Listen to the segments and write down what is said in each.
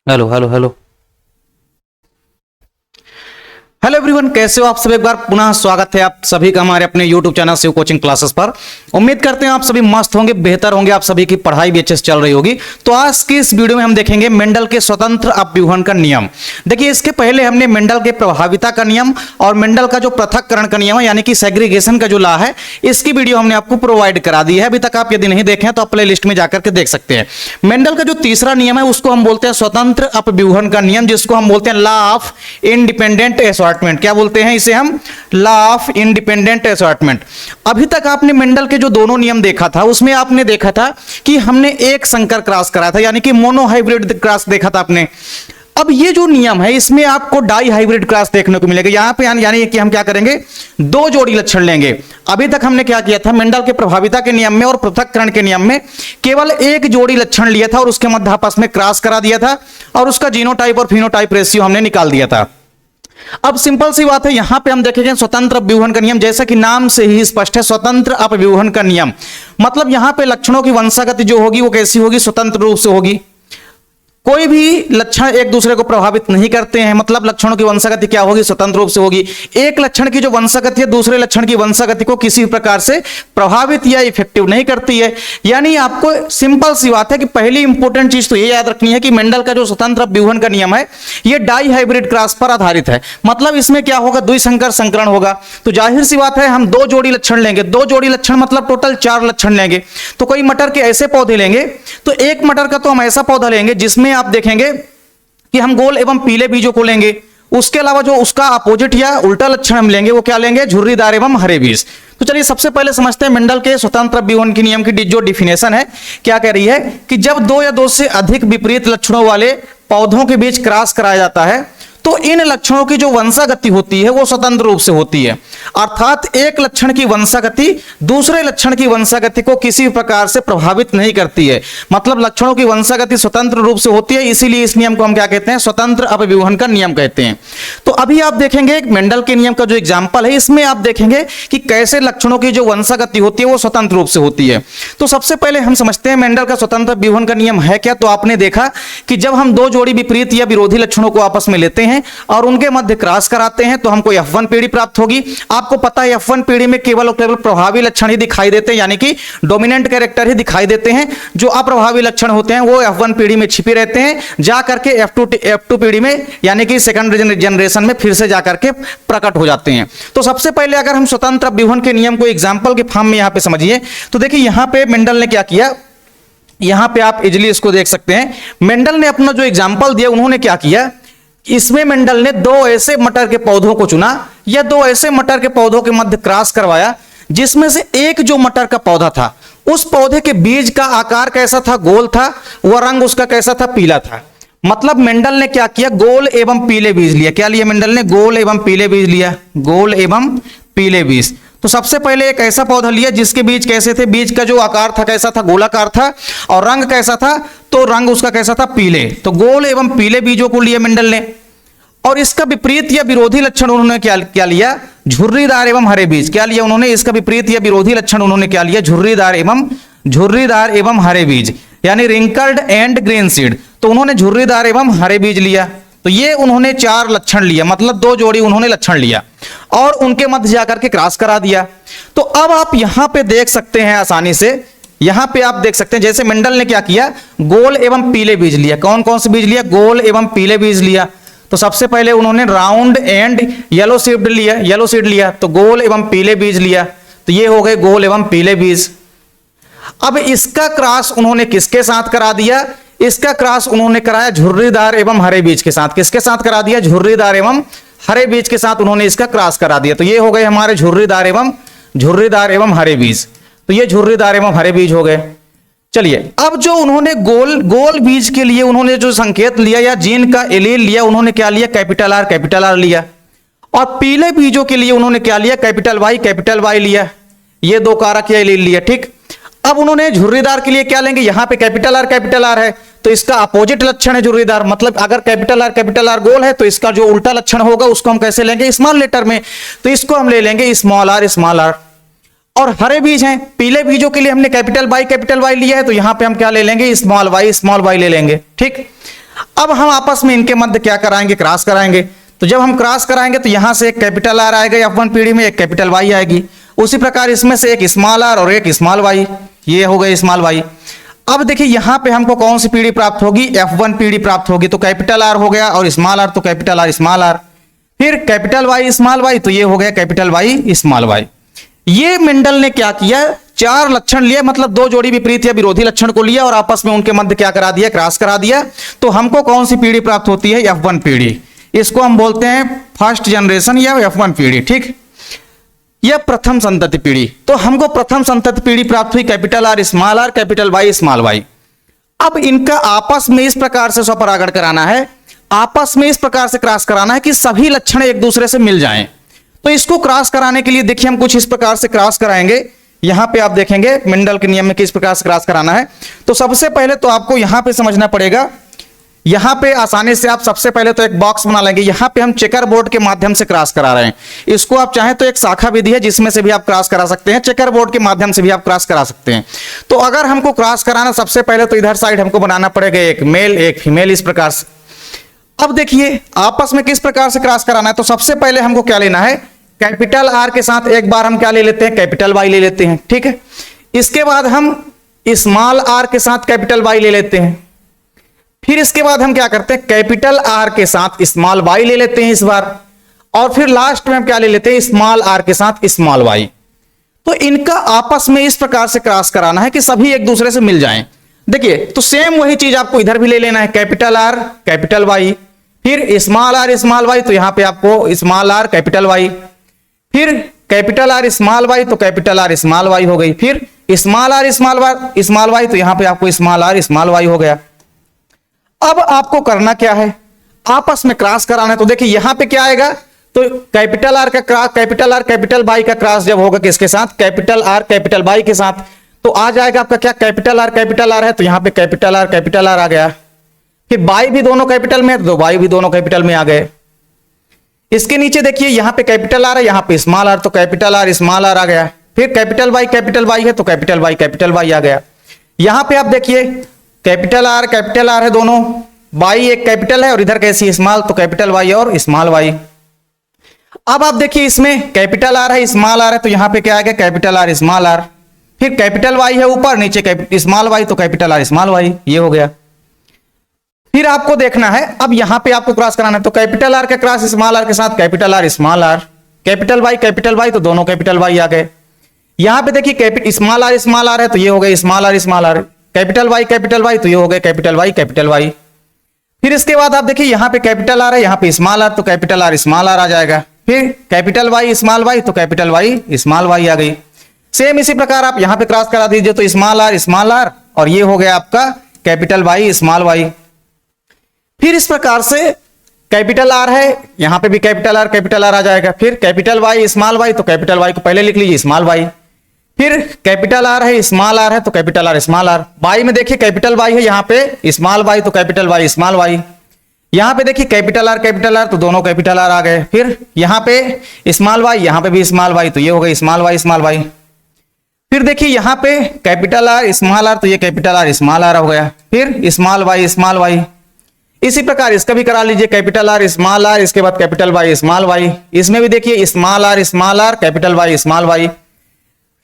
Hello hello hello hello everyone, कैसे हो आप सब। एक बार पुनः स्वागत है आप सभी का हमारे अपने YouTube channel Shiv coaching classes पर। उम्मीद करते हैं आप सभी मस्त होंगे, बेहतर होंगे, आप सभी की पढ़ाई भी अच्छे से चल रही होगी। तो आज की इस वीडियो में हम देखेंगे मेंडल के स्वतंत्र अपव्यूहन का नियम। देखिए, इसके पहले हमने मेंडल के प्रभाविता का नियम और मेंडल का जो पृथक्करण का नियम है यानी कि सेग्रीगेशन का जो लॉ है, इसकी वीडियो हमने आपको प्रोवाइड करा दी है। अभी तक आप यदि नहीं देखें तो आप प्ले लिस्ट में जाकर के देख सकते हैं। मेंडल का जो तीसरा नियम है उसको हम बोलते हैं स्वतंत्र अपव्यूहन का नियम, जिसको हम बोलते हैं लॉ ऑफ इंडिपेंडेंट असॉर्टमेंट। क्या बोलते हैं इसे हम? Law of independent assortment. अभी तक आपने मेंडल के जो दोनों नियम देखा था उसमें आपने देखा था कि हमने एक संकर क्रॉस कराया था यानी कि मोनोहाइब्रिड क्रॉस देखा था आपने। अब ये जो नियम है इसमें आपको डाई हाइब्रिड क्रॉस देखने को मिलेगा। यहां पे यानी कि हम क्या करेंगे, दो जोड़ी लक्षण लेंगे। अभी तक हमने क्या किया था, मेंडल के प्रभाविता के नियम में और पृथक्करण के नियम में केवल एक जोड़ी लक्षण लिया था और उसके मध्य आपस में क्रॉस करा दिया था और उसका जीनोटाइप और फिनोटाइप रेशियो हमने निकाल दिया था। अब सिंपल सी बात है, यहां पे हम देखेंगे स्वतंत्र अपव्यूहन का नियम, जैसा कि नाम से ही स्पष्ट है, स्वतंत्र अपव्यूहन का नियम। मतलब यहां पे लक्षणों की वंशागति जो होगी वो कैसी होगी? स्वतंत्र रूप से होगी। कोई भी लक्षण एक दूसरे को प्रभावित नहीं करते हैं, मतलब लक्षणों की वंशागति क्या होगी? स्वतंत्र रूप से होगी। एक लक्षण की जो वंशागति है दूसरे लक्षण की वंशागति को किसी प्रकार से प्रभावित या इफेक्टिव नहीं करती है। यानी आपको सिंपल सी बात है कि पहली इंपॉर्टेंट चीज तो ये याद रखनी है कि मेंडल का जो स्वतंत्र अपव्यूहन का नियम है ये डाई हाइब्रिड क्रॉस पर आधारित है। मतलब इसमें क्या होगा? द्विसंकर संकरण होगा। तो जाहिर सी बात है हम दो जोड़ी लक्षण लेंगे। दो जोड़ी लक्षण मतलब टोटल 4 लक्षण लेंगे। तो कोई मटर के ऐसे पौधे लेंगे, तो एक मटर का तो हम ऐसा पौधा लेंगे जिसमें आप देखेंगे कि हम गोल एवं पीले बीजों को लेंगे। उसके अलावा जो उसका अपोजिट या उल्टा लक्षण हम लेंगे वो क्या लेंगे? झुर्रीदार एवं हरे बीज। तो चलिए सबसे पहले समझते हैं मेंडल के स्वतंत्र अपव्यूहन की नियम की जो डिफिनेशन है। क्या कह रही है कि जब दो या दो से अधिक विपरीत लक्षणों वाले पौधों के बीच क्रॉस कराया जाता है तो इन लक्षणों की जो वंशागति होती है वो स्वतंत्र रूप से होती है। अर्थात एक लक्षण की वंशागति दूसरे लक्षण की वंशागति को किसी प्रकार से प्रभावित नहीं करती है। मतलब लक्षणों की वंशागति स्वतंत्र रूप से होती है, इसीलिए इस नियम को हम क्या कहते हैं? स्वतंत्र अपव्यूहन का नियम कहते हैं। तो अभी आप देखेंगे मेंडल के नियम का जो एग्जाम्पल है इसमें आप देखेंगे कि कैसे लक्षणों की जो वंशागति होती है वो स्वतंत्र रूप से होती है। तो सबसे पहले हम समझते हैं मेंडल का स्वतंत्र अपव्यूहन का नियम है क्या। तो आपने देखा कि जब हम दो जोड़ी विपरीत या विरोधी लक्षणों को आपस में लेते हैं और उनके मध्य क्रॉस कराते हैं तो हमको F1 पीढ़ी प्राप्त होगी। आपको पता है F1 पीढ़ी में केवल और केवल प्रभावी लक्षण ही दिखाई देते हैं, यानी कि डोमिनेंट कैरेक्टर ही दिखाई देते हैं। जो अप्रभावी लक्षण होते हैं वो F1 पीढ़ी में छिपे रहते हैं, जा करके F2 पीढ़ी में यानी कि सेकंड जनरेशन में फिर से जाकर के प्रकट हो जाते हैं। तो सबसे पहले अगर हम स्वतंत्र अपव्यूहन के नियम को एग्जाम्पल के फॉर्म में यहां पे समझिए तो देखिए यहां पे मेंडल ने क्या किया, यहां पे आप इजिली इसको देख सकते हैं। मेंडल ने अपना जो एग्जाम्पल दिया उन्होंने क्या किया, इसमें मेंडल ने दो ऐसे मटर के पौधों को चुना या दो ऐसे मटर के पौधों के मध्य क्रॉस करवाया जिसमें से एक जो मटर का पौधा था उस पौधे के बीज का आकार कैसा था? गोल था। वह रंग उसका कैसा था? पीला था। मतलब मेंडल ने क्या किया, गोल एवं पीले बीज लिया। क्या लिया मेंडल ने? गोल एवं पीले बीज लिया। गोल एवं पीले बीज। तो सबसे पहले एक ऐसा पौधा लिया जिसके बीज कैसे थे? बीज का जो आकार था कैसा था? गोलाकार था। और रंग कैसा था? तो रंग उसका कैसा था? पीले। तो गोल एवं पीले बीजों को लिया मेंडल ने। और इसका विपरीत या विरोधी लक्षण उन्होंने क्या लिया? झुर्रीदार एवं हरे बीज। क्या लिया उन्होंने? इसका विपरीत या विरोधी लक्षण उन्होंने क्या लिया? झुर्रीदार एवं हरे बीज, यानी रिंकल्ड एंड ग्रीन सीड। तो उन्होंने झुर्रीदार एवं हरे बीज लिया। तो ये उन्होंने 4 लक्षण लिया, मतलब दो जोड़ी उन्होंने लक्षण लिया और उनके मध्य जाकर के क्रॉस करा दिया। तो अब आप यहां पे देख सकते हैं आसानी से, यहां पे आप देख सकते हैं जैसे मेंडल ने क्या किया, गोल एवं पीले बीज लिया। कौन कौन से बीज लिया? गोल एवं पीले बीज लिया। तो सबसे पहले उन्होंने राउंड एंड येलो सीड लिया। तो गोल एवं पीले बीज लिया। तो ये हो गए गोल एवं पीले बीज। अब इसका क्रॉस उन्होंने किसके साथ करा दिया? इसका क्रॉस उन्होंने कराया झुर्रीदार एवं हरे बीज के साथ। किसके साथ करा दिया? झुर्रीदार एवं हरे बीज के साथ उन्होंने इसका क्रॉस करा दिया। तो ये हो गए हमारे झुर्रीदार एवं हरे बीज। तो ये झुर्रीदार एवं हरे बीज हो गए। चलिए, अब जो उन्होंने गोल बीज के लिए उन्होंने जो संकेत लिया या जीन का एलील लिया, उन्होंने क्या लिया? कैपिटल आर लिया। और पीले बीजों के लिए उन्होंने क्या लिया? कैपिटल वाई लिया। ये दो कारक या एलील लिया। ठीक, अब उन्होंने झुर्रीदार के लिए क्या लेंगे? यहां पे कैपिटल आर है तो इसका अपोजिट लक्षण है झुर्रीदार। मतलब अगर कैपिटल आर गोल है तो इसका जो उल्टा लक्षण होगा उसको हम कैसे लेंगे? स्मॉल लेटर में। तो इसको हम ले लेंगे स्मॉल आर। और हरे बीज हैं, पीले बीजों के लिए हमने कैपिटल वाई लिया है तो यहां पे हम क्या ले लेंगे? स्मॉल वाई ले लेंगे। ठीक, अब हम आपस में इनके मध्य क्या कराएंगे, क्रॉस कराएंगे। तो जब हम क्रॉस कराएंगे तो यहां से एक कैपिटल आर आएगा F1 पीढ़ी में, एक कैपिटल वाई आएगी। उसी प्रकार इसमें से एक स्मॉल आर और एक स्मॉल वाई, ये हो गए स्मॉल वाई। अब देखिए यहां पे हमको कौन सी पीढ़ी प्राप्त होगी, F1 पीढ़ी प्राप्त होगी। तो कैपिटल आर हो गया और स्मॉल आर, तो कैपिटल आर स्मॉल आर, फिर कैपिटल वाई स्मॉल वाई, तो ये हो गया कैपिटल वाई स्मॉल वाई। ये मेंडल ने क्या किया, चार लक्षण लिए, मतलब दो जोड़ी विपरीत या विरोधी लक्षण को लिया और आपस में उनके मध्य क्या करा दिया, क्रॉस करा दिया। तो हमको कौन सी पीढ़ी प्राप्त होती है, F1 पीढ़ी। इसको हम बोलते हैं फर्स्ट जनरेशन या F1 पीढ़ी, ठीक। यह प्रथम संतति पीढ़ी। तो हमको प्रथम संतति पीढ़ी प्राप्त हुई, capital R small R, capital Y small Y. अब इनका आपस में इस प्रकार से स्वपरागण कराना है, आपस में इस प्रकार से क्रॉस कराना है कि सभी लक्षण एक दूसरे से मिल जाएं। तो इसको क्रॉस कराने के लिए देखिए हम कुछ इस प्रकार से क्रॉस कराएंगे। यहां पे आप देखेंगे मेंडल के नियम में किस प्रकार से क्रॉस कराना है। तो सबसे पहले तो आपको यहां पे समझना पड़ेगा, यहां पे आसानी से आप सबसे पहले तो एक बॉक्स बना लेंगे। यहां पे हम चेकर बोर्ड के माध्यम से क्रॉस करा रहे हैं। इसको आप चाहें तो एक शाखा विधि है जिसमें से भी आप क्रॉस करा सकते हैं, चेकर बोर्ड के माध्यम से भी आप क्रॉस करा सकते हैं। तो अगर हमको क्रॉस कराना, सबसे पहले तो इधर साइड हमको बनाना पड़ेगा एक मेल एक फीमेल, इस प्रकार से। अब देखिए आपस में किस प्रकार से क्रॉस कराना है। तो सबसे पहले हमको क्या लेना है, कैपिटल आर के साथ एक बार हम क्या ले लेते हैं, कैपिटल वाई ले लेते हैं, ठीक है। इसके बाद हम स्मॉल आर के साथ कैपिटल वाई ले लेते हैं। फिर इसके बाद हम क्या करते हैं, कैपिटल आर के साथ स्मॉल वाई ले लेते हैं इस बार। और फिर लास्ट में हम क्या ले लेते हैं, स्मॉल आर के साथ स्मॉल वाई। तो इनका आपस में इस प्रकार से क्रॉस कराना है कि सभी एक दूसरे से मिल जाएं। देखिए तो सेम वही चीज आपको इधर भी ले लेना है, कैपिटल आर कैपिटल वाई, फिर स्मॉल आर स्मॉल वाई, तो यहां पे आपको स्मॉल आर कैपिटल वाई, फिर कैपिटल आर स्मॉल वाई, तो कैपिटल आर स्मॉल वाई हो गई, फिर स्मॉल आर स्मॉल वाई, तो यहां पे आपको स्मॉल आर स्मॉल वाई हो गया। अब आपको करना क्या है, आपस में क्रॉस कराना है। तो देखिए यहां पे क्या आएगा, तो कैपिटल आर का cross, capital R capital Y का क्रॉस जब होगा किसके साथ, कैपिटल आर कैपिटल वाई के साथ, तो आ जाएगा आपका क्या, कैपिटल आर है, तो यहां पे कैपिटल आर आ गया। फिर वाई भी दोनों कैपिटल में है, तो वाई भी दोनों कैपिटल में आ गए। इसके नीचे देखिए यहां पे कैपिटल आर है, यहां पे स्मॉल आर, तो कैपिटल आर स्मॉल आर आ गया। फिर कैपिटल वाई है, तो कैपिटल वाई आ गया। यहां पे आप देखिए कैपिटल आर है दोनों, वाई एक कैपिटल है और इधर कैसी स्मॉल, तो कैपिटल वाई और स्मॉल वाई। अब आप देखिए इसमें कैपिटल आर है स्मॉल आर है, तो यहां पे क्या आ गया, कैपिटल आर स्मॉल आर, फिर कैपिटल वाई है ऊपर, नीचे स्मॉल वाई, तो कैपिटल आर स्मॉल वाई, ये हो गया। फिर आपको देखना है, अब यहां पे आपको क्रॉस कराना है। तो कैपिटल आर का क्रॉस स्मॉल आर के साथ capital R small R, capital Y, तो दोनों कैपिटल वाई आ गए। यहां पे देखिए स्मॉल आर है, तो ये हो गए स्मॉल आर, कैपिटल वाई, तो ये हो गए कैपिटल वाई। फिर इसके बाद आप देखिए यहां पे कैपिटल आर है, यहां पे स्मॉल आर, तो कैपिटल आर स्मॉल आर आ जाएगा। फिर कैपिटल वाई स्मॉल वाई, तो कैपिटल वाई स्मॉल वाई आ गई। सेम इसी प्रकार आप यहां पे क्रॉस करा दीजिए, तो स्मॉल आर और ये हो गया आपका कैपिटल वाई स्मॉल वाई। फिर इस प्रकार से कैपिटल आर है, यहां पे भी कैपिटल आर आ जाएगा। फिर कैपिटल वाई स्मॉल वाई, तो कैपिटल वाई को पहले लिख लीजिए स्मॉल वाई। फिर कैपिटल आर है स्मॉल आर है, तो capital R small R. Y में देखिए कैपिटल वाई है, यहां पे स्मॉल वाई, तो कैपिटल वाई स्मॉल वाई। यहां पे देखिए कैपिटल आर, तो दोनों कैपिटल आर आ गए। फिर यहां पे स्मॉल वाई, यहां पे भी स्मॉल वाई, तो ये हो गई स्मॉल वाई। फिर देखिए यहां पे कैपिटल आर स्मॉल आर, तो ये कैपिटल आर स्मॉल आर हो गया। फिर स्मॉल वाई। इसी प्रकार इसका भी करा लीजिए, कैपिटल आर स्मॉल आर, इसके बाद कैपिटल वाई स्मॉल वाई। इसमें भी देखिए small R capital Y small Y.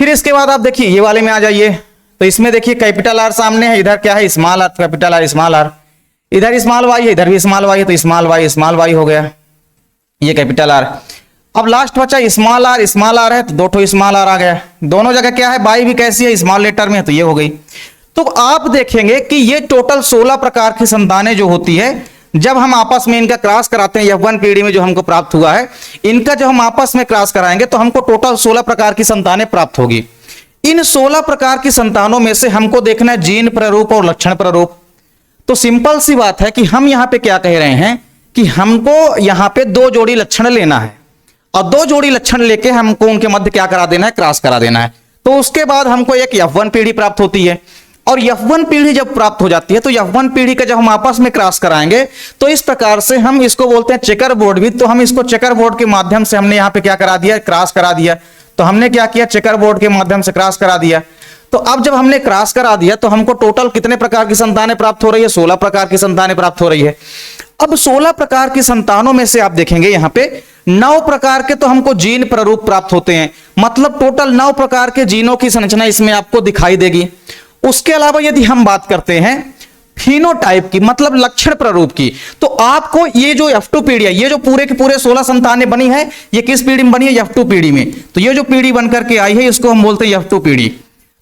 फिर इसके बाद आप देखिए ये वाले में आ जाइए, तो इसमें देखिए कैपिटल आर सामने है, इधर क्या है small R, capital R small R, इधर स्मॉल वाई है, इधर भी स्मॉल वाई है, तो स्मॉल वाई हो गया, ये कैपिटल आर। अब लास्ट बचा स्मॉल आर है, तो दो ठो स्मॉल आर आ गया। दोनों जगह क्या है, वाई भी कैसी है, स्मॉल लेटर में है, तो ये हो गई। तो आप देखेंगे कि ये टोटल 16 प्रकार की संतानें जो होती है, जब हम आपस में इनका क्रॉस कराते हैं, F1 पीढ़ी में जो हमको प्राप्त हुआ है, इनका जब हम आपस में क्रॉस कराएंगे तो हमको टोटल 16 प्रकार की संतानें प्राप्त होगी। इन 16 प्रकार की संतानों में से हमको देखना है जीन प्ररूप और लक्षण प्ररूप। तो सिंपल सी बात है कि हम यहां पे क्या कह रहे हैं कि हमको यहां पे 2 जोड़ी लक्षण लेना है, और 2 जोड़ी लक्षण लेके हमको उनके मध्य क्या करा देना है, क्रॉस करा देना है। तो उसके बाद हमको एक F1 पीढ़ी प्राप्त होती है, और F1 पीढ़ी जब प्राप्त हो जाती है तो F1 पीढ़ी का जब हम आपस में क्रॉस कराएंगे तो इस प्रकार से हम इसको बोलते हैं चेकर बोर्ड भी। तो हम इसको चेकर बोर्ड के माध्यम से हमने यहां पे क्या करा दिया, क्रॉस करा दिया। तो हमने क्या किया, चेकर बोर्ड के माध्यम से क्रॉस करा दिया। तो अब जब हमने क्रॉस करा दिया तो हमको टोटल कितने प्रकार की संतानें प्राप्त हो रही है? 16 प्रकार की संतानें प्राप्त हो रही है। अब 16 प्रकार की संतानों में से आप देखेंगे यहां पे 9 प्रकार के तो हमको जीन प्रारूप प्राप्त होते हैं, मतलब टोटल 9 प्रकार के जीनों की संरचना इसमें आपको दिखाई देगी। उसके अलावा यदि हम बात करते हैं फिनोटाइप की, मतलब लक्षण प्रारूप की, तो आपको ये जो F2 पीढ़ी है, ये जो पूरे के पूरे 16 संतानें बनी है, ये किस पीढ़ी में बनी है? F2 पीढ़ी में। तो ये जो पीढ़ी बनकर के आई है इसको हम बोलते हैं F2 पीढ़ी।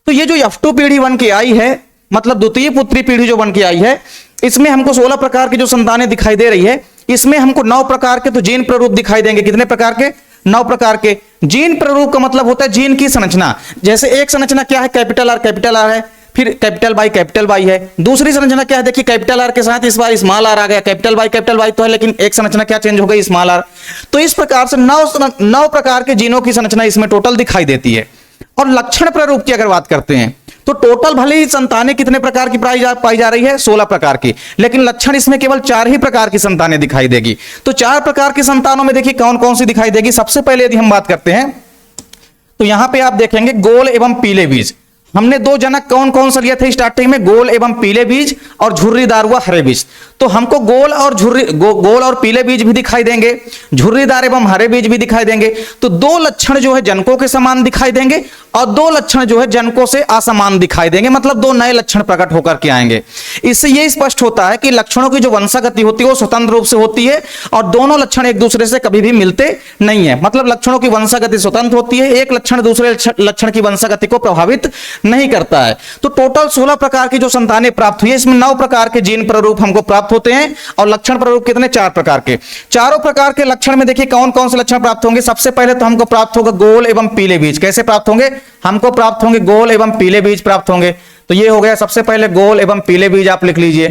तो ये जो F2 पीढ़ी बन के आई है, मतलब द्वितीय पुत्री पीढ़ी जो बन के आई है, इसमें हमको 16 प्रकार की जो संतानें दिखाई दे रही है, इसमें हमको 9 प्रकार के तो जीन प्रारूप दिखाई देंगे। कितने प्रकार के? 9 प्रकार के। जीन प्रारूप का मतलब होता है जीन की संरचना। जैसे एक संरचना क्या है? कैपिटल आर है, फिर कैपिटल वाई है। दूसरी संरचना क्या है? देखिए कैपिटल आर के साथ इस बार स्मॉल आर आ गया। कैपिटल वाई तो है, लेकिन एक संरचना क्या चेंज हो गई? Small R. तो इस प्रकार से 9 प्रकार के जीनों की संरचना इसमें टोटल दिखाई देती है। और लक्षण प्रारूप की अगर बात करते हैं तो टोटल भले ही संतानें कितने प्रकार की पाई जा रही है? 16 प्रकार की, लेकिन लक्षण इसमें केवल 4 ही प्रकार की संतानें दिखाई देगी। तो 4 प्रकार की संतानों में देखिए कौन कौन सी दिखाई देगी। सबसे पहले यदि हम बात करते हैं तो यहां पे आप देखेंगे गोल एवं पीले बीज। हमने 2 जनक कौन कौन सा लिया था स्टार्टिंग में? गोल एवं पीले बीज और झुर्रीदार व हरे बीज। तो हमको गोल और पीले बीज भी दिखाई देंगे, झुर्रीदार एवं हरे बीज भी दिखाई देंगे। तो 2 लक्षण जो है जनकों के समान दिखाई देंगे और 2 लक्षण जो है जनकों से असमान दिखाई देंगे, मतलब 2 नए लक्षण प्रकट होकर के आएंगे। इससे यह स्पष्ट होता है कि लक्षणों की जो वंशागति होती है वो स्वतंत्र रूप से होती है और दोनों लक्षण एक दूसरे से कभी भी मिलते नहीं है। मतलब लक्षणों की वंशागति स्वतंत्र होती है, एक लक्षण दूसरे लक्षण की वंशागति को प्रभावित नहीं करता है। तो टोटल 16 प्रकार की जो संतानें प्राप्त हुई है, इसमें 9 प्रकार के जीन प्रारूप हमको प्राप्त होते हैं और लक्षण प्रारूप कितने? 4 प्रकार के। चारों प्रकार के लक्षण में देखिए कौन कौन से लक्षण प्राप्त होंगे। सबसे पहले तो हमको प्राप्त होगा गोल एवं पीले बीज। कैसे प्राप्त होंगे? हमको प्राप्त होंगे गोल एवं पीले बीज प्राप्त होंगे। तो ये हो गया सबसे पहले गोल एवं पीले बीज, आप लिख लीजिए।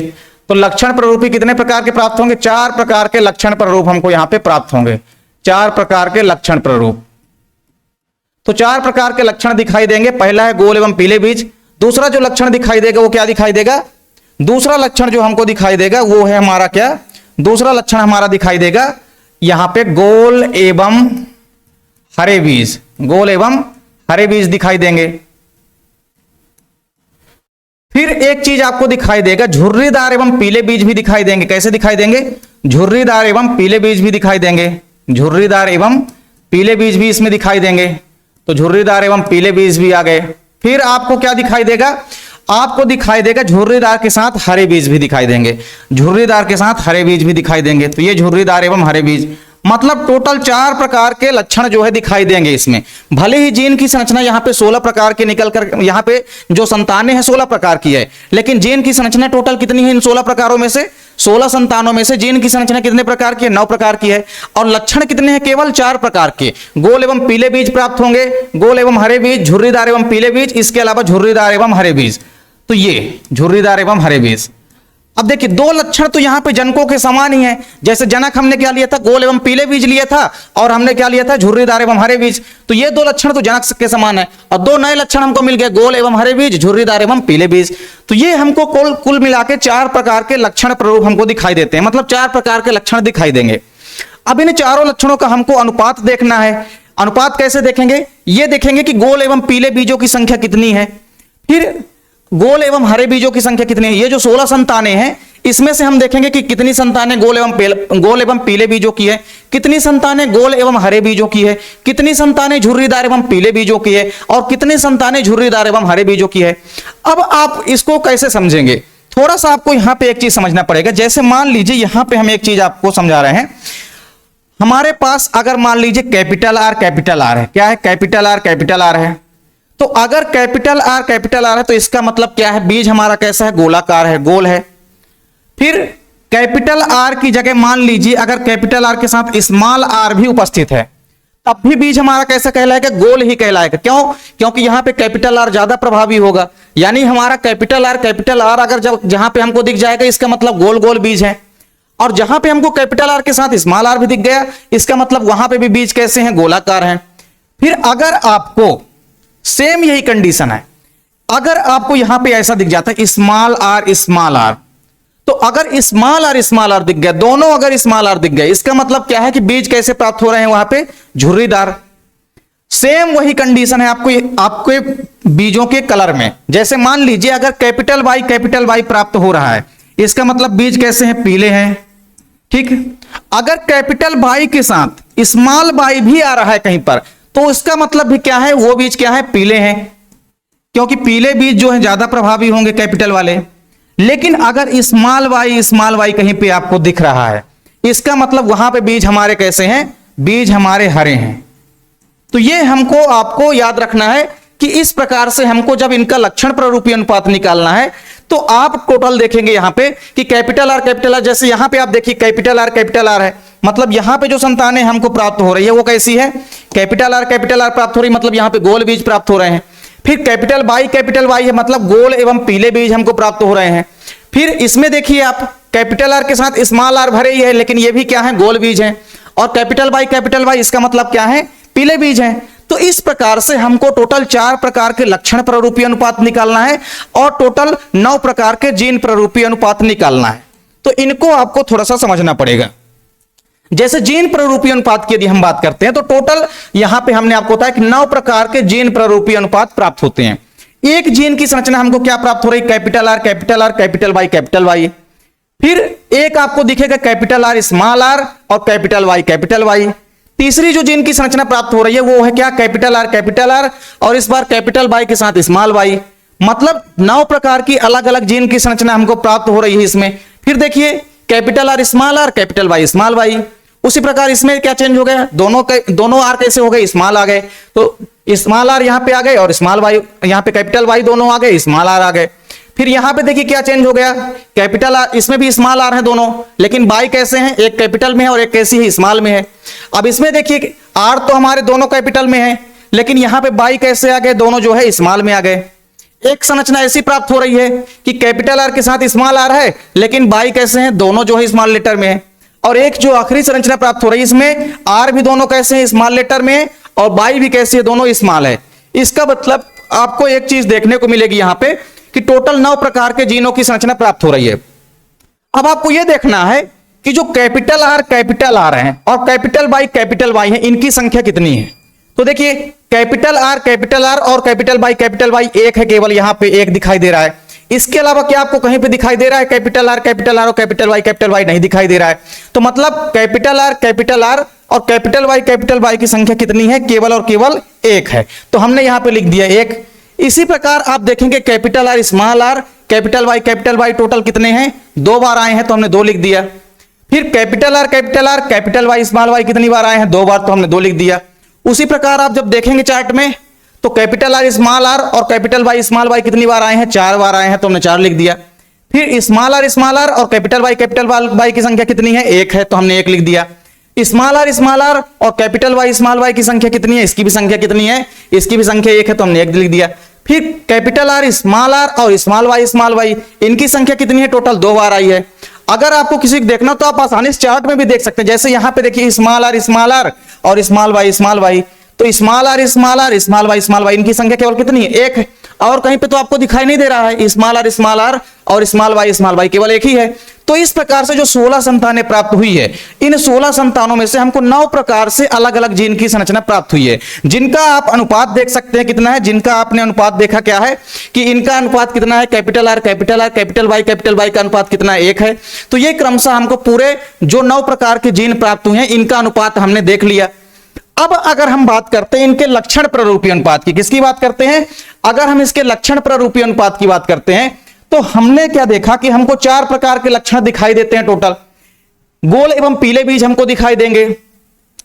तो लक्षण प्रारूपी कितने प्रकार के प्राप्त होंगे? 4 प्रकार के लक्षण प्रारूप हमको यहां पे प्राप्त होंगे। 4 प्रकार के लक्षण प्रारूप। तो 4 प्रकार के लक्षण दिखाई देंगे। पहला है गोल एवं पीले बीज। दूसरा जो लक्षण दिखाई देगा वो क्या दिखाई देगा? दूसरा लक्षण जो हमको दिखाई देगा वो है हमारा क्या? दूसरा लक्षण हमारा दिखाई देगा यहां पे गोल एवं हरे बीज। गोल एवं हरे बीज दिखाई देंगे। फिर एक चीज आपको दिखाई देगा, झुर्रीदार एवं पीले बीज भी दिखाई देंगे। कैसे दिखाई देंगे? झुर्रीदार एवं पीले बीज भी दिखाई देंगे। झुर्रीदार एवं पीले बीज भी इसमें दिखाई देंगे। तो झुर्रीदार एवं पीले बीज भी आ गए। फिर आपको क्या दिखाई देगा? आपको दिखाई देगा झुर्रीदार के साथ हरे बीज भी दिखाई देंगे। झुर्रीदार के साथ हरे बीज भी दिखाई देंगे। तो ये झुर्रीदार एवं हरे बीज, मतलब टोटल 4 प्रकार के लक्षण जो है दिखाई देंगे इसमें। भले ही जीन की संरचना यहाँ पे 16 प्रकार की निकल कर, यहाँ पे जो संतानें हैं 16 प्रकार की है, लेकिन जीन की संरचना टोटल कितनी है इन 16 प्रकारों में से? 16 संतानों में से जीन की संरचना कितने प्रकार की है? 9 प्रकार की है। और लक्षण कितने हैं? केवल 4 प्रकार के। गोल एवं पीले बीज प्राप्त होंगे, गोल एवं हरे बीज, झुर्रीदार एवं पीले बीज, इसके अलावा झुर्रीदार एवं हरे बीज। तो ये झुर्रीदार एवं हरे बीज। अब देखिए 2 लक्षण तो यहां पे जनकों के समान ही है। जैसे जनक हमने क्या लिया था? गोल एवं पीले बीज लिया था, और हमने क्या लिया था? झुर्रीदार एवं हरे बीज। तो ये 2 लक्षण तो जनक के समान है और 2 नए लक्षण हमको मिल गए, गोल एवं हरे बीज, झुर्रीदार एवं पीले बीज। तो ये हमको कुल मिला के 4 प्रकार के लक्षण प्रारूप हमको दिखाई देते हैं, मतलब 4 प्रकार के लक्षण दिखाई देंगे। अब इन चारों लक्षणों का हमको अनुपात देखना है। अनुपात कैसे देखेंगे? ये देखेंगे कि गोल एवं पीले बीजों की संख्या कितनी है, फिर गोल एवं हरे बीजों की संख्या कितनी है। ये जो 16 संतानें हैं इसमें से हम देखेंगे कि कितनी संतानें गोल एवं पीले बीजों की है, कितनी संतानें गोल एवं हरे बीजों की है, कितनी संतानें झुर्रीदार एवं पीले बीजों की है, और कितनी संतानें झुर्रीदार एवं हरे बीजों की है। अब आप इसको कैसे समझेंगे? थोड़ा सा आपको यहां पे एक चीज समझना पड़ेगा। जैसे मान लीजिए यहां पे हम एक चीज आपको समझा रहे हैं। हमारे पास अगर मान लीजिए कैपिटल आर है, क्या है? कैपिटल आर है। तो अगर कैपिटल आर है तो इसका मतलब क्या है? बीज हमारा कैसा है? गोलाकार है, गोल है। फिर कैपिटल आर की जगह मान लीजिए अगर कैपिटल आर के साथ स्मॉल आर भी उपस्थित है, तब भी बीज हमारा कैसा कहलाएगा? गोल ही कहलाएगा। क्यों? क्योंकि यहां पे कैपिटल आर ज्यादा प्रभावी होगा। यानी हमारा कैपिटल आर अगर जहां पे हमको दिख जाएगा इसका मतलब गोल गोल बीज है, और जहां पे हमको कैपिटल आर के साथ स्मॉल आर भी दिख गया इसका मतलब वहां पे भी बीज कैसे हैं? गोलाकार हैं। फिर अगर आपको सेम यही कंडीशन है, अगर आपको यहां पे ऐसा दिख जाता है स्मॉल आर, तो अगर स्मॉल आर दिख गया, दोनों अगर स्मॉल आर दिख गए, इसका मतलब क्या है कि बीज कैसे प्राप्त हो रहे हैं वहां पे? झुर्रीदार। सेम वही कंडीशन है आपके बीजों के कलर में। जैसे मान लीजिए अगर कैपिटल वाई प्राप्त हो रहा है, इसका मतलब बीज कैसे हैं, पीले हैं। ठीक, अगर कैपिटल वाई के साथ स्मॉल वाई भी आ रहा है कहीं पर, तो इसका मतलब भी क्या है, वो बीज क्या है, पीले हैं, क्योंकि पीले बीज जो है ज्यादा प्रभावी होंगे कैपिटल वाले। लेकिन अगर स्मॉल वाई कहीं पे आपको दिख रहा है, इसका मतलब वहां पे बीज हमारे कैसे हैं, बीज हमारे हरे हैं। तो ये हमको आपको याद रखना है कि इस प्रकार से हमको जब इनका लक्षण प्ररूपी अनुपात निकालना है, तो आप टोटल देखेंगे यहां पे कि कैपिटल आर, जैसे यहां पे आप देखिए कैपिटल आर है, मतलब यहां पे जो संतानें हमको प्राप्त हो रही है वो कैसी है, कैपिटल आर प्राप्त हो रही है, मतलब यहां पे गोल बीज प्राप्त हो रहे हैं। फिर कैपिटल वाई है, मतलब गोल एवं पीले बीज हमको प्राप्त हो रहे हैं। फिर इसमें देखिए आप कैपिटल आर के साथ स्मॉल आर भरे ही है, लेकिन ये भी क्या है, गोल बीज है। और कैपिटल वाई इसका मतलब क्या है, पीले बीज हैं। तो इस प्रकार से हमको टोटल 4 प्रकार के लक्षण प्ररूपी अनुपात निकालना है और टोटल 9 प्रकार के जीन प्ररूपी अनुपात निकालना है। तो इनको आपको थोड़ा सा समझना पड़ेगा। जैसे जीन प्ररूपी अनुपात की यदि हम बात करते हैं, तो टोटल यहां पे हमने आपको बताया कि 9 प्रकार के जीन प्ररूपी अनुपात प्राप्त होते हैं। एक जीन की संरचना हमको क्या प्राप्त हो रही, कैपिटल आर, कैपिटल वाई। फिर एक आपको दिखेगा कैपिटल आर, स्मॉल आर और कैपिटल वाई। तीसरी जो जीन की संरचना प्राप्त हो रही है वो है क्या, कैपिटल आर और इस बार कैपिटल वाई के साथ स्मॉल वाई। मतलब 9 प्रकार की अलग अलग जीन की संरचना हमको प्राप्त हो रही है इसमें। फिर देखिए capital R, capital Y, small Y. उसी प्रकार इसमें क्या चेंज हो गया, दोनों आर कैसे हो गए, स्मॉल आ गए, तो स्मॉल आर यहां पे आ गए और स्मॉल वाई यहां पे, कैपिटल वाई दोनों आ गए, स्मॉल आर आ गए। फिर यहां पे देखिए क्या चेंज हो गया, कैपिटल आर, इसमें भी स्मॉल आर है दोनों, लेकिन बाई कैसे हैं, एक कैपिटल में है और एक कैसी है, स्मॉल में है। अब इसमें देखिए आर तो हमारे दोनों कैपिटल में है, लेकिन यहां पे बाई कैसे आ गए, दोनों जो है स्मॉल में आ गए। एक संरचना ऐसी प्राप्त हो रही है कि कैपिटल आर के साथ स्मॉल आर है, लेकिन बाई कैसे हैं, दोनों जो है स्मॉल लेटर में है। और एक जो आखिरी संरचना प्राप्त हो रही है, इसमें आर भी दोनों कैसे हैं, स्मॉल लेटर में, और बाई भी कैसी है, दोनों स्मॉल है। इसका मतलब आपको एक चीज देखने को मिलेगी यहां पे कि टोटल 9 प्रकार के जीनों की संरचना प्राप्त हो रही है। अब आपको यह देखना है कि जो कैपिटल आर है और कैपिटल वाई है, इनकी संख्या कितनी है। तो देखिए कैपिटल आर और कैपिटल वाई एक है, केवल यहां पे एक दिखाई दे रहा है। इसके अलावा क्या आपको कहीं पे दिखाई दे रहा है, कैपिटल आर और कैपिटल वाई नहीं दिखाई दे रहा है। तो मतलब कैपिटल आर और कैपिटल वाई की संख्या कितनी है, केवल और केवल एक है। तो हमने यहां पे लिख दिया एक। इसी प्रकार आप देखेंगे capital R, small R, capital Y total कितने हैं, 2 बार आए हैं, तो हमने 2 लिख दिया। फिर capital R, capital Y, small Y कितनी बार आए हैं, 2 बार, तो हमने 2 लिख दिया। उसी प्रकार आप जब देखेंगे चार्ट में, तो कैपिटल आर, स्मॉल आर और कैपिटल वाई, स्मॉल वाई कितनी बार आए हैं, 4 बार आए हैं, तो हमने 4 लिख दिया। फिर स्मॉल आर और कैपिटल वाई की संख्या कितनी है, 1 है, तो हमने 1 लिख दिया। स्मॉल आर और कैपिटल वाई, स्मॉल वाई की संख्या कितनी है, इसकी भी संख्या कितनी है, इसकी भी संख्या 1 है, तो हमने 1 लिख दिया। फिर कैपिटल आर और स्मॉल वाई इनकी संख्या कितनी है, टोटल 2 बार आई है। अगर आपको किसी को देखना तो आप आसानी से चार्ट में भी देख सकते हैं। जैसे यहां पे देखिए स्मॉल आर और स्मॉल वाई, तो स्मॉल आर स्मॉल वाई इनकी संख्या केवल कितनी है, 1 है। और कहीं पे तो आपको दिखाई नहीं दे रहा है स्मॉल आर और स्मॉल वाई केवल 1 ही है। तो इस प्रकार से जो 16 संतानें प्राप्त हुई है, इन 16 संतानों में से हमको 9 प्रकार से अलग अलग जीन की संरचना प्राप्त हुई है, जिनका आप अनुपात देख सकते हैं कितना है। जिनका आपने अनुपात देखा क्या है कि इनका अनुपात कितना है, कैपिटल आर, कैपिटल वाई का अनुपात कितना है, 1 है। तो ये क्रमशः हमको पूरे जो 9 प्रकार के जीन प्राप्त हुए हैं, इनका अनुपात हमने देख लिया। अब अगर हम बात करते हैं इनके लक्षण प्ररूपी अनुपात की, किसकी बात करते हैं, अगर हम इसके लक्षण प्ररूपी अनुपात की बात करते हैं, तो हमने क्या देखा कि हमको 4 प्रकार के लक्षण दिखाई देते हैं टोटल। गोल एवं पीले बीज हमको दिखाई देंगे,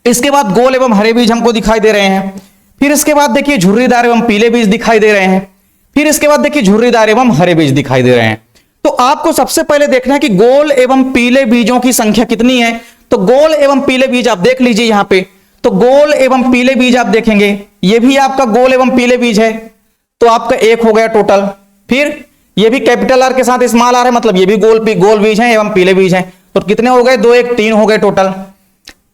इसके बाद गोल एवं हरे बीज हमको दिखाई दे रहे हैं, फिर इसके बाद देखिए झुर्रीदार एवं पीले बीज दिखाई दे रहे हैं, फिर इसके बाद देखिए झुर्रीदार एवं हरे बीज दिखाई दे रहे हैं। तो आपको सबसे पहले देखना है कि गोल एवं पीले बीजों की संख्या कितनी है। तो गोल एवं पीले बीज आप देख लीजिए यहां पे, तो गोल एवं पीले बीज आप देखेंगे, ये भी आपका गोल एवं पीले बीज है, तो आपका 1 हो गया टोटल। फिर ये भी कैपिटल आर के साथ स्मॉल आर है, मतलब ये भी गोल बीज हैं एवं पीले बीज हैं, तो कितने हो गए, 2 1 3 हो गए टोटल।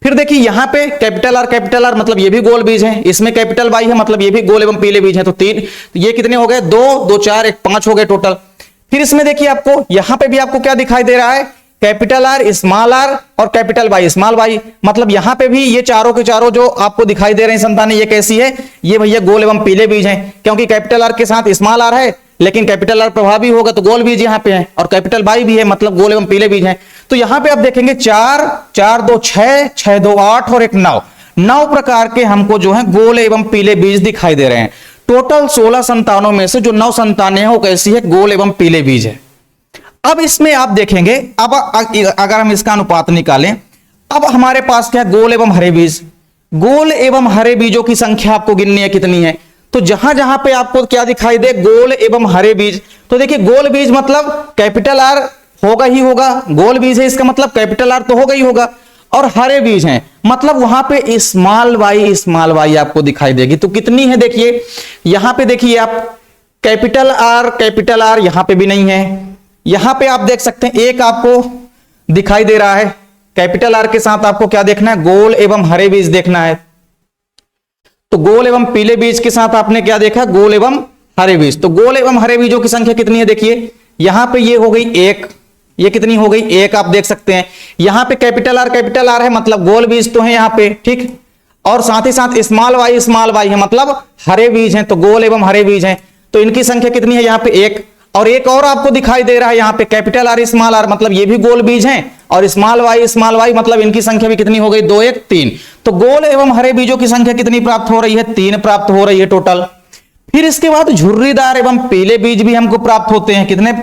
फिर देखिए यहां पे कैपिटल आर मतलब ये भी गोल बीज हैं, इसमें कैपिटल वाई है, मतलब ये भी गोल एवं पीले बीज हैं, तो 3, ये कितने हो गए, 2 2 4 1 5 हो गए टोटल। फिर इसमें देखिए आपको यहां पे भी आपको क्या दिखाई दे रहा है कैपिटल आर, स्मॉल आर और कैपिटल वाई, स्मॉल वाई। मतलब यहां पे भी ये चारों के चारों जो आपको दिखाई दे रहे हैं संतानें, ये कैसी है, ये भैया गोल एवं पीले बीज हैं, क्योंकि कैपिटल आर के साथ स्मॉल आर है, लेकिन कैपिटल आर प्रभावी होगा तो गोल बीज यहाँ पे है, और कैपिटल वाई भी है, मतलब गोल एवं पीले बीज हैं। तो यहां पे आप देखेंगे 4, 4 2 6, 6 2 8 और 1 9, 9 प्रकार के हमको जो है गोल एवं पीले बीज दिखाई दे रहे हैं। टोटल 16 संतानों में से जो 9 संतानें हैं वो कैसी है, गोल एवं पीले बीज है। अब इसमें आप देखेंगे, अब अगर हम इसका अनुपात निकालें, अब हमारे पास क्या है, गोल एवं हरे बीज। गोल एवं हरे बीजों की संख्या आपको गिननी है कितनी है, तो जहां जहां पे आपको क्या दिखाई दे, गोल एवं हरे बीज, तो देखिए गोल बीज मतलब कैपिटल आर होगा ही होगा, गोल बीज है इसका मतलब कैपिटल आर तो होगा ही होगा, और हरे बीज हैं मतलब वहां पे स्मॉल वाई आपको दिखाई देगी। तो कितनी है देखिए, यहां पे देखिए आप कैपिटल आर यहां पे भी नहीं है, यहां पे आप देख सकते हैं एक आपको दिखाई दे रहा है, कैपिटल आर के साथ आपको क्या देखना है, गोल एवं हरे बीज देखना है। तो गोल एवं पीले बीज के साथ आपने क्या देखा, गोल एवं हरे बीज। तो गोल एवं हरे बीजों की संख्या कितनी है देखिए, यहां पे ये हो गई 1, ये कितनी हो गई 1, आप देख सकते हैं। यहां पे कैपिटल आर है मतलब गोल बीज तो है यहां पे, ठीक, और साथ ही साथ स्मॉल वाई है मतलब हरे बीज हैं, तो गोल एवं हरे बीज हैं। तो इनकी संख्या कितनी है, यहां पे 1, और एक और आपको दिखाई दे रहा है यहां पे कैपिटल आर स्मॉल आर, मतलब ये भी गोल बीज हैं, और स्मॉल वाई मतलब इनकी संख्या भी कितनी हो गई, 2 1 3। तो गोल एवं हरे बीजों की संख्या कितनी प्राप्त हो रही है, 3 प्राप्त हो रही है टोटल। फिर इसके बाद झुर्रीदार एवं पीले बीज भी हमको प्राप्त होते हैं। कितने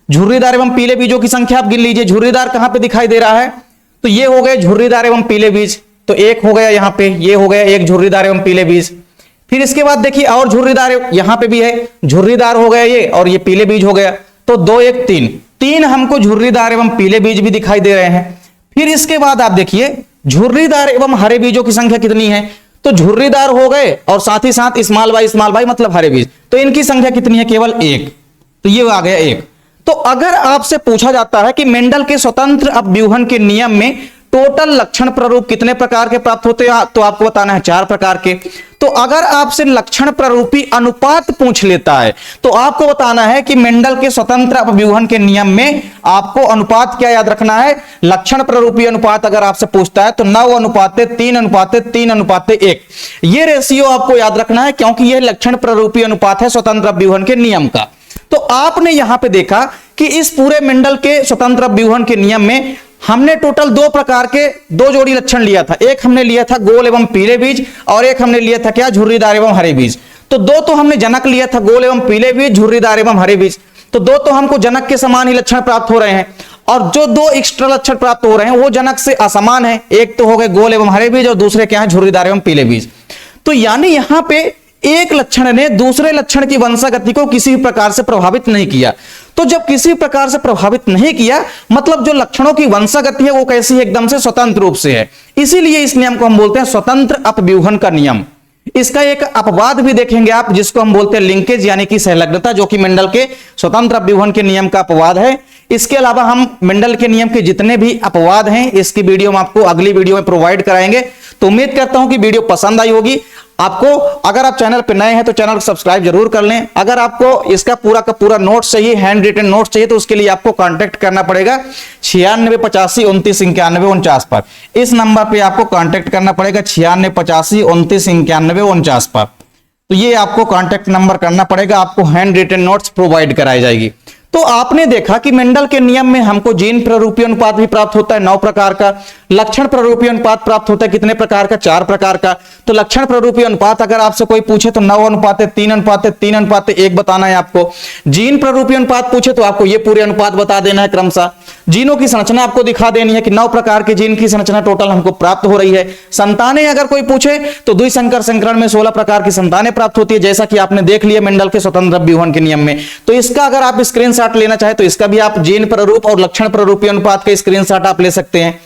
झुर्रीदार एवं पीले बीजों की संख्या आप गिन लीजिए। झुर्रीदार कहां पे दिखाई दे रहा है, तो ये हो गए झुर्रीदार एवं पीले बीज, तो 1 हो गया यहां पे, ये हो गया 1 झुर्रीदार एवं पीले बीज। फिर इसके बाद देखिए और झुर्रीदार यहां पे भी है, झुर्रीदार हो गया ये, और ये पीले बीज हो गया, तो 2 1 3, 3 हमको झुर्रीदार एवं पीले बीज भी दिखाई दे रहे हैं। फिर इसके बाद आप देखिए झुर्रीदार एवं हरे बीजों की संख्या कितनी है, तो झुर्रीदार हो गए और साथ ही साथ स्मॉल वाई मतलब हरे बीज, तो इनकी संख्या कितनी है, केवल 1, तो ये आ गया 1। तो अगर आपसे पूछा जाता है कि मेंडल के स्वतंत्र अपव्यूहन के नियम में टोटल लक्षण प्ररूप कितने प्रकार के प्राप्त होते हैं, तो आपको बताना है 4 प्रकार के। तो अगर आपसे लक्षण प्ररूपी अनुपात पूछ लेता है, तो आपको बताना है कि मेंडल के स्वतंत्र अपव्यूहन के नियम में आपको अनुपात क्या याद रखना है, लक्षण प्ररूपी अनुपात अगर आपसे पूछता है तो 9:3:3:3:1, ये रेशियो आपको याद रखना है, क्योंकि यह लक्षण प्ररूपी अनुपात है स्वतंत्र अपव्यूहन के नियम का। तो आपने यहां पे देखा कि इस पूरे मेंडल के स्वतंत्र अपव्यूहन के नियम में हमने टोटल 2 प्रकार के 2 जोड़ी लक्षण लिया था। एक हमने लिया था गोल एवं पीले बीज, और एक हमने लिया था क्या, झुर्रीदार एवं हरे बीज। तो 2 तो हमने जनक लिया था, गोल एवं पीले बीज, झुर्रीदार एवं हरे बीज। तो 2 तो हमको जनक के समान ही लक्षण प्राप्त हो रहे हैं, और जो 2 एक्स्ट्रा लक्षण प्राप्त हो रहे हैं वो जनक से असमान है। एक तो हो गए गोल एवं हरे बीज, और दूसरे क्या है, झुर्रीदार एवं पीले बीज। तो यानी यहां पे एक लक्षण ने दूसरे लक्षण की वंशागति को किसी भी प्रकार से प्रभावित नहीं किया। तो जब किसी प्रकार से प्रभावित नहीं किया, मतलब जो लक्षणों की वंशागति है वो कैसी है, एकदम से स्वतंत्र रूप से है। इसीलिए इस नियम को हम बोलते हैं स्वतंत्र अपव्यूहन का नियम। इसका एक अपवाद भी देखेंगे आप, जिसको हम बोलते हैं लिंकेज यानी कि सहलग्नता, जो कि मेंडल के स्वतंत्र अपव्यूहन के नियम का अपवाद है। इसके अलावा हम मेंडल के नियम के जितने भी अपवाद हैं इसकी वीडियो हम आपको अगली वीडियो में प्रोवाइड कराएंगे। तो उम्मीद करता हूं कि वीडियो पसंद आई होगी आपको। अगर आप चैनल पर नए हैं तो चैनल को सब्सक्राइब जरूर कर लें। अगर आपको इसका पूरा का पूरा नोट्स चाहिए, हैंड रिटन नोट्स चाहिए, तो उसके लिए आपको कांटेक्ट करना पड़ेगा 9685293949 पर। इस नंबर पे आपको कांटेक्ट करना पड़ेगा 9685293949 पर। तो ये आपको कांटेक्ट नंबर करना पड़ेगा, आपको हैंड रिटन नोट्स प्रोवाइड कराई जाएगी। तो आपने देखा कि मेंडल के नियम में हमको जीन प्ररूपी अनुपात भी प्राप्त होता है 9 प्रकार का, लक्षण प्ररूपी अनुपात प्राप्त होता है कितने प्रकार का, 4 प्रकार का। तो लक्षण प्ररूपी अनुपात अगर आपसे कोई पूछे तो 9:3:3:1 बताना है आपको। जीन प्ररूपी अनुपात पूछे तो आपको ये पूरे अनुपात बता देना है क्रमशः। जीनों की संरचना आपको दिखा देनी है कि 9 प्रकार के जीन की संरचना टोटल हमको प्राप्त हो रही है। संतानें अगर कोई पूछे तो द्विसंकर संकरण में 16 प्रकार की संतानें प्राप्त होती है, जैसा कि आपने देख लिया मेंडल के स्वतंत्र अपव्यूहन के नियम में। तो इसका अगर आप स्क्रीनशॉट लेना चाहे तो इसका भी आप जीन प्ररूप और लक्षण प्ररूपी अनुपात का स्क्रीनशॉट आप ले सकते हैं।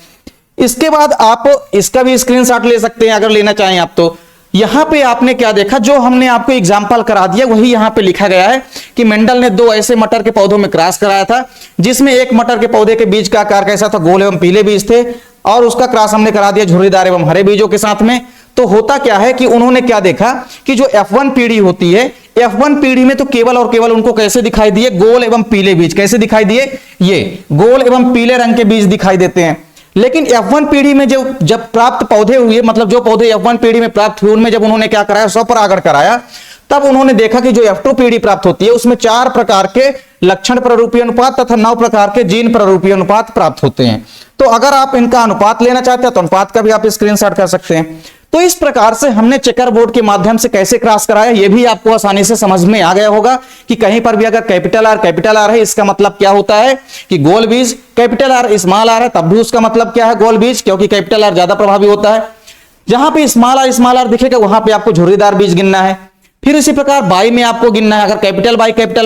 इसके बाद आप इसका भी स्क्रीनशॉट ले सकते हैं अगर लेना चाहें आप। तो यहां पे आपने क्या देखा, जो हमने आपको एग्जांपल करा दिया वही यहां पे लिखा गया है कि मेंडल ने 2 ऐसे मटर के पौधों में क्रॉस कराया था, जिसमें एक मटर के पौधे के बीज का आकार कैसा था, गोल एवं पीले बीज थे, और उसका क्रॉस हमने करा दिया झुर्रीदार एवं हरे बीजों के साथ में। तो होता क्या है कि उन्होंने क्या देखा कि जो F1 पीढ़ी होती है, F1 पीढ़ी में तो केवल और केवल उनको कैसे दिखाई दिए, गोल एवं पीले बीज। कैसे दिखाई दिए? ये गोल एवं पीले रंग के बीज दिखाई देते हैं। लेकिन F1 पीढ़ी में जब प्राप्त पौधे हुए, मतलब जो पौधे F1 पीढ़ी में प्राप्त हुए, उनमें जब उन्होंने क्या कराया, स्वपरागण कराया, तब उन्होंने देखा कि जो F2 पीढ़ी प्राप्त होती है उसमें 4 प्रकार के लक्षण प्ररूपी अनुपात तथा 9 प्रकार के जीन प्ररूपी अनुपात प्राप्त होते हैं। तो अगर आप इनका अनुपात लेना चाहते हैं तो अनुपात का भी आप स्क्रीनशॉट कर सकते हैं। तो इस प्रकार से हमने चेकर बोर्ड के माध्यम से कैसे क्रॉस कराया, यह भी आपको आसानी से समझ में आ गया होगा कि कहीं पर भी अगर कैपिटल आर है, इसका मतलब क्या होता है कि गोल बीज, कैपिटल आर स्मॉल आर है तब भी उसका मतलब क्या है, गोल बीज, क्योंकि कैपिटल आर ज्यादा प्रभावी होता है। जहां पे स्मॉल आर दिखेगा वहां पे आपको झुर्रीदार बीज गिनना है। फिर इसी प्रकार बाई में आपको गिनना है, अगर कैपिटल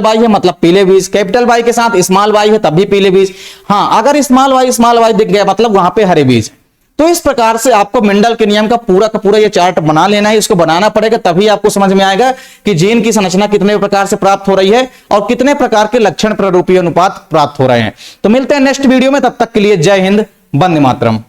बाई है मतलब पीले बीज, कैपिटल बाई के साथ स्मॉल बाई है तब भी पीले बीज। हाँ, अगर स्मॉल वाई दिख गया मतलब वहां पे हरे बीज। तो इस प्रकार से आपको मेंडल के नियम का पूरा ये चार्ट बना लेना है, इसको बनाना पड़ेगा, तभी आपको समझ में आएगा कि जीन की संरचना कितने प्रकार से प्राप्त हो रही है और कितने प्रकार के लक्षण प्ररूपी अनुपात प्राप्त हो रहे हैं। तो मिलते हैं नेक्स्ट वीडियो में, तब तक के लिए जय हिंद, वंदे मातरम।